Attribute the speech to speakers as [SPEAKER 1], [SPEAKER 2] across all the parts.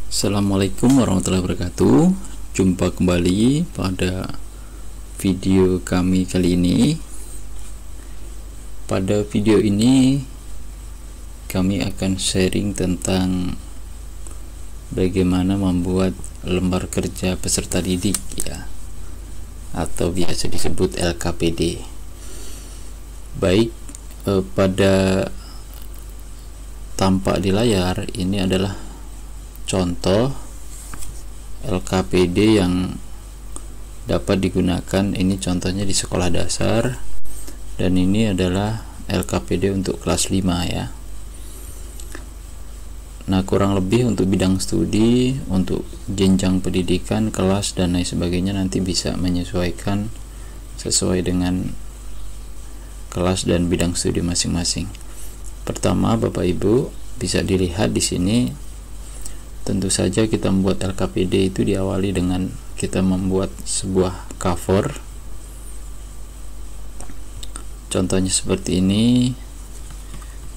[SPEAKER 1] Assalamualaikum warahmatullahi wabarakatuh. Jumpa kembali pada video kami kali ini. Pada video ini kami akan sharing tentang bagaimana membuat lembar kerja peserta didik ya, atau biasa disebut LKPD. Baik, pada tampak di layar ini adalah contoh LKPD yang dapat digunakan. Ini contohnya di sekolah dasar, dan ini adalah LKPD untuk kelas 5 ya. Nah, kurang lebih untuk bidang studi, untuk jenjang pendidikan, kelas dan lain sebagainya nanti bisa menyesuaikan sesuai dengan kelas dan bidang studi masing-masing. Pertama, Bapak Ibu bisa dilihat di sini. Tentu saja kita membuat LKPD itu diawali dengan kita membuat sebuah cover. Contohnya seperti ini.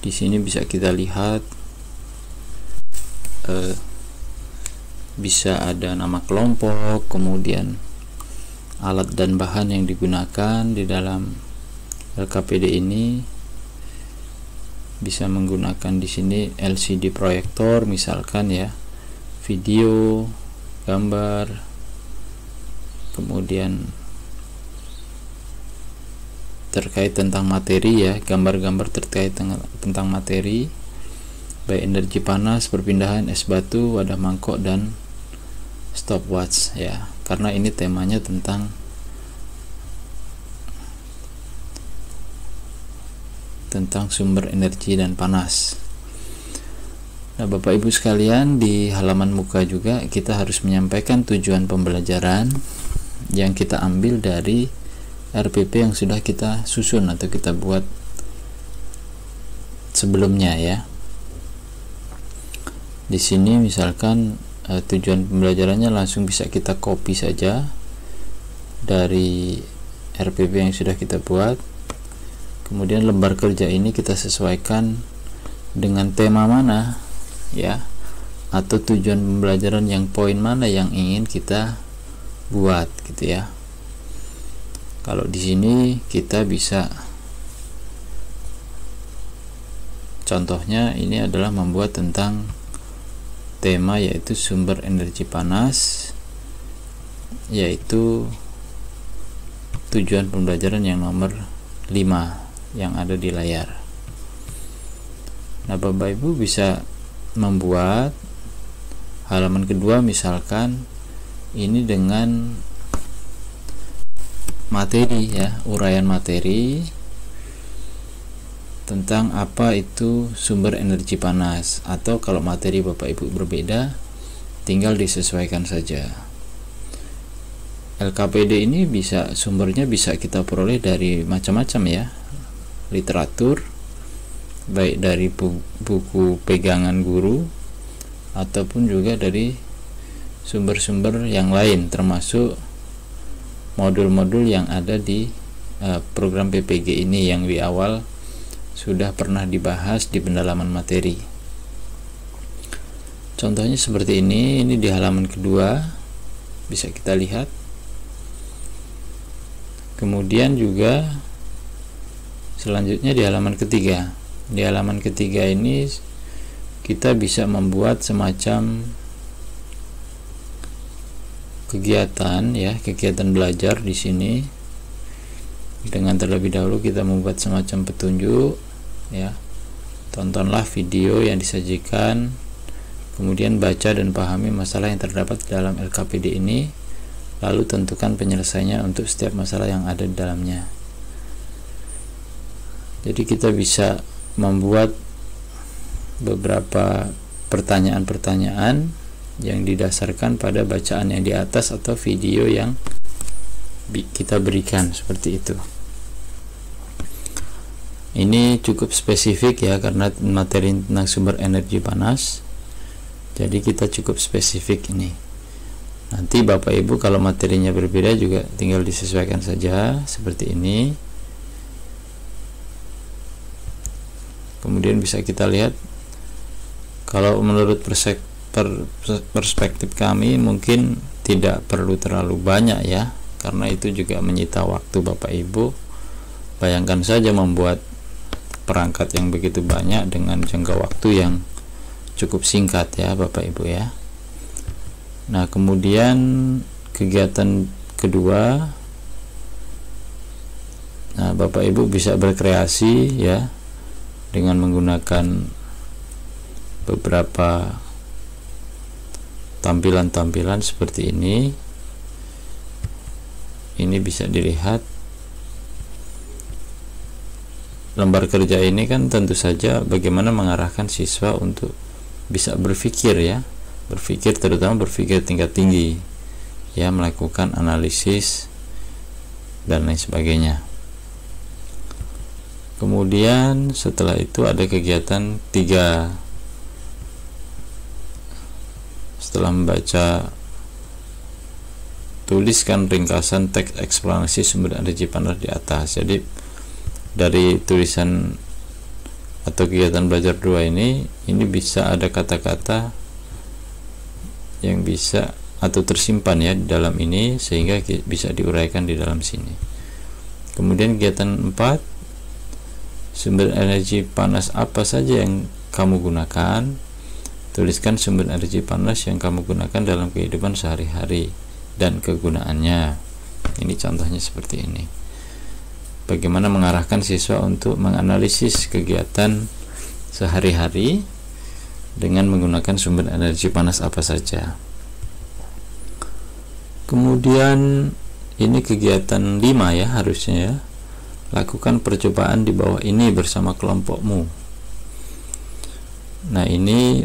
[SPEAKER 1] Di sini bisa kita lihat bisa ada nama kelompok, kemudian alat dan bahan yang digunakan di dalam LKPD ini. Bisa menggunakan di sini LCD proyektor misalkan ya, video, gambar, kemudian terkait tentang materi ya, gambar-gambar terkait tentang materi, baik energi panas, perpindahan es batu, wadah mangkok, dan stopwatch ya, karena ini temanya tentang sumber energi dan panas. Nah, Bapak Ibu sekalian, di halaman muka juga kita harus menyampaikan tujuan pembelajaran yang kita ambil dari RPP yang sudah kita susun atau kita buat sebelumnya ya. Di sini misalkan tujuan pembelajarannya langsung bisa kita copy saja dari RPP yang sudah kita buat. Kemudian lembar kerja ini kita sesuaikan dengan tema mana ya, atau tujuan pembelajaran yang poin mana yang ingin kita buat gitu ya. Kalau di sini kita bisa, contohnya ini adalah membuat tentang tema yaitu sumber energi panas, yaitu tujuan pembelajaran yang nomor 5 yang ada di layar. Nah, Bapak Ibu bisa membuat halaman kedua misalkan ini dengan materi ya, uraian materi tentang apa itu sumber energi panas, atau kalau materi Bapak Ibu berbeda tinggal disesuaikan saja. LKPD ini bisa sumbernya bisa kita peroleh dari macam-macam ya, literatur, baik dari buku pegangan guru ataupun juga dari sumber-sumber yang lain, termasuk modul-modul yang ada di program PPG ini yang di awal sudah pernah dibahas di pendalaman materi. Contohnya seperti ini di halaman kedua bisa kita lihat. Kemudian juga selanjutnya di halaman ketiga. Di halaman ketiga ini kita bisa membuat semacam kegiatan ya, kegiatan belajar di sini. Dengan terlebih dahulu kita membuat semacam petunjuk ya. Tontonlah video yang disajikan, kemudian baca dan pahami masalah yang terdapat dalam LKPD ini, lalu tentukan penyelesaiannya untuk setiap masalah yang ada di dalamnya. Jadi kita bisa membuat beberapa pertanyaan-pertanyaan yang didasarkan pada bacaan yang di atas atau video yang kita berikan seperti itu. Ini cukup spesifik ya, karena materi tentang sumber energi panas, jadi kita cukup spesifik ini. Nanti Bapak Ibu kalau materinya berbeda juga tinggal disesuaikan saja seperti ini. Kemudian bisa kita lihat kalau menurut perspektif kami mungkin tidak perlu terlalu banyak ya, karena itu juga menyita waktu Bapak Ibu. Bayangkan saja membuat perangkat yang begitu banyak dengan jangka waktu yang cukup singkat ya Bapak Ibu ya. Nah, kemudian kegiatan kedua, nah Bapak Ibu bisa berkreasi ya dengan menggunakan beberapa tampilan-tampilan seperti ini. Ini bisa dilihat lembar kerja ini kan tentu saja bagaimana mengarahkan siswa untuk bisa berpikir ya, berpikir, terutama berpikir tingkat tinggi ya, melakukan analisis dan lain sebagainya. Kemudian setelah itu ada kegiatan 3. Setelah membaca, tuliskan ringkasan teks eksplanasi sumber energi panas di atas. Jadi dari tulisan atau kegiatan belajar 2 ini bisa ada kata-kata yang bisa atau tersimpan ya di dalam ini, sehingga bisa diuraikan di dalam sini. Kemudian kegiatan 4, sumber energi panas apa saja yang kamu gunakan. Tuliskan sumber energi panas yang kamu gunakan dalam kehidupan sehari-hari dan kegunaannya. Ini contohnya seperti ini. Bagaimana mengarahkan siswa untuk menganalisis kegiatan sehari-hari dengan menggunakan sumber energi panas apa saja. Kemudian ini kegiatan 5 ya harusnya ya. Lakukan percobaan di bawah ini bersama kelompokmu. Nah, ini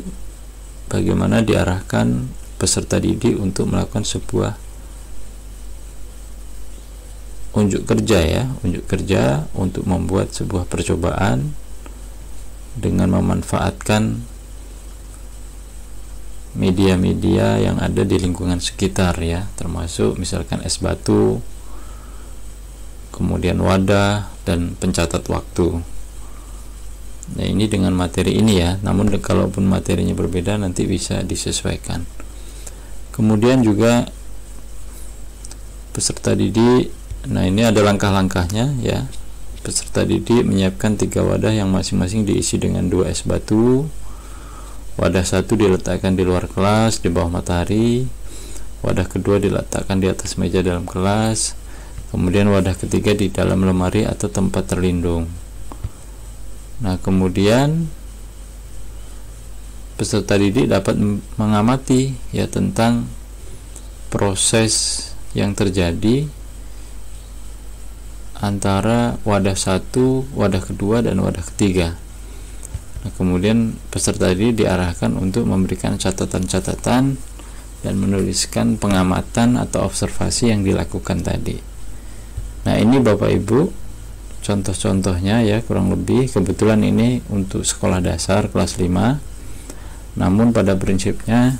[SPEAKER 1] bagaimana diarahkan peserta didik untuk melakukan sebuah unjuk kerja ya, unjuk kerja untuk membuat sebuah percobaan dengan memanfaatkan media-media yang ada di lingkungan sekitar ya, termasuk misalkan es batu, kemudian wadah, dan pencatat waktu. Nah, ini dengan materi ini ya, namun kalaupun materinya berbeda nanti bisa disesuaikan. Kemudian juga peserta didik, nah ini ada langkah-langkahnya ya. Peserta didik menyiapkan 3 wadah yang masing-masing diisi dengan 2 es batu. Wadah 1 diletakkan di luar kelas di bawah matahari. Wadah kedua diletakkan di atas meja dalam kelas. Kemudian wadah ketiga di dalam lemari atau tempat terlindung. Nah, kemudian peserta didik dapat mengamati ya tentang proses yang terjadi antara wadah 1, wadah kedua, dan wadah ketiga. Nah, kemudian peserta didik diarahkan untuk memberikan catatan-catatan dan menuliskan pengamatan atau observasi yang dilakukan tadi. Nah, ini Bapak Ibu contoh-contohnya ya, kurang lebih. Kebetulan ini untuk sekolah dasar kelas 5, namun pada prinsipnya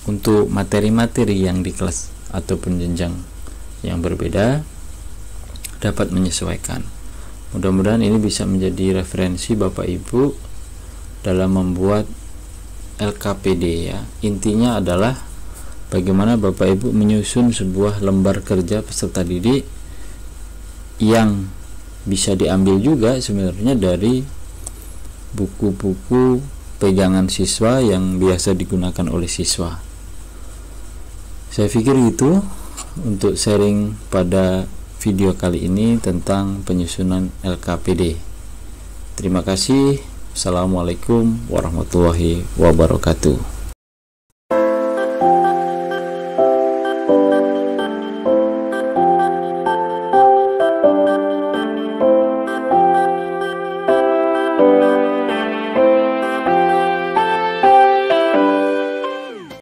[SPEAKER 1] untuk materi-materi yang di kelas ataupun jenjang yang berbeda dapat menyesuaikan. Mudah-mudahan ini bisa menjadi referensi Bapak Ibu dalam membuat LKPD ya. Intinya adalah bagaimana Bapak Ibu menyusun sebuah lembar kerja peserta didik yang bisa diambil juga sebenarnya dari buku-buku pegangan siswa yang biasa digunakan oleh siswa. Saya pikir itu untuk sharing pada video kali ini tentang penyusunan LKPD. Terima kasih. Assalamualaikum warahmatullahi wabarakatuh.